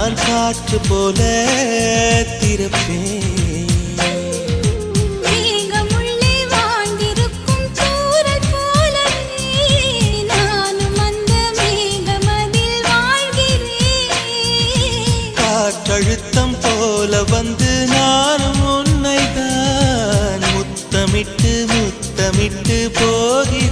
நான் காற்று போல திறப்பேன். காற்றழுத்தம் போல வந்து நானும் உன்னை தான் முத்தமிட்டு முத்தமிட்டு போகிறேன்.